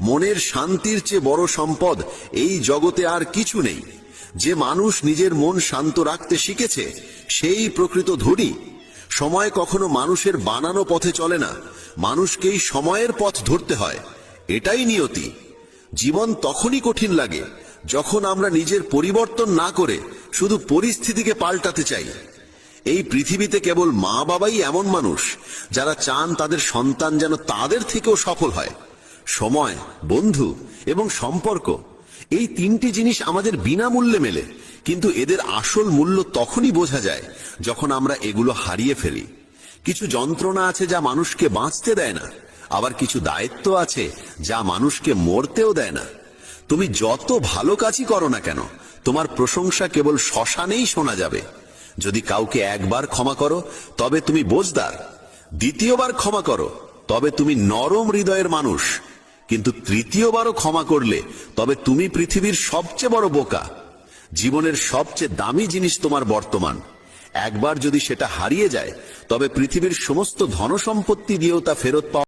মনের শান্তির চেয়ে বড় সম্পদ এই জগতে আর কিছু নেই। যে মানুষ নিজের মন শান্ত রাখতে শিখেছে সেই প্রকৃত ধনী। সময় কখনো মানুষের বানানো পথে চলে না, মানুষকেই সময়ের পথ ধরতে হয়, এটাই নিয়তি। জীবন তখনই কঠিন লাগে যখন আমরা নিজের পরিবর্তন না করে শুধু পরিস্থিতিকে পাল্টাতে চাই। এই পৃথিবীতে কেবল মা বাবাই এমন মানুষ যারা চান তাদের সন্তান যেন তাদের থেকেও সফল হয়। সময়, বন্ধু এবং সম্পর্ক, এই তিনটি জিনিস আমাদের বিনামূল্যে মেলে, কিন্তু এদের আসল মূল্য তখনই বোঝা যায় যখন আমরা এগুলো হারিয়ে ফেলি। কিছু যন্ত্রণা আছে যা মানুষকে বাঁচতে দেয় না, আবার কিছু দায়িত্ব আছে যা মানুষকে মরতেও দেয় না। তুমি যত ভালো কাজই করো না কেন, তোমার প্রশংসা কেবল শ্মশানেই শোনা যাবে। যদি কাউকে একবার ক্ষমা করো তবে তুমি বোঝদার, দ্বিতীয়বার ক্ষমা করো তবে তুমি নরম হৃদয়ের মানুষ, কিন্তু তৃতীয়বারও ক্ষমা করলে তবে তুমি পৃথিবীর সবচেয়ে বড় বোকা। জীবনের সবচেয়ে দামি জিনিস তোমার বর্তমান। একবার যদি সেটা হারিয়ে যায় তবে পৃথিবীর সমস্ত ধনসম্পত্তি দিয়েও তা ফেরত পাওয়া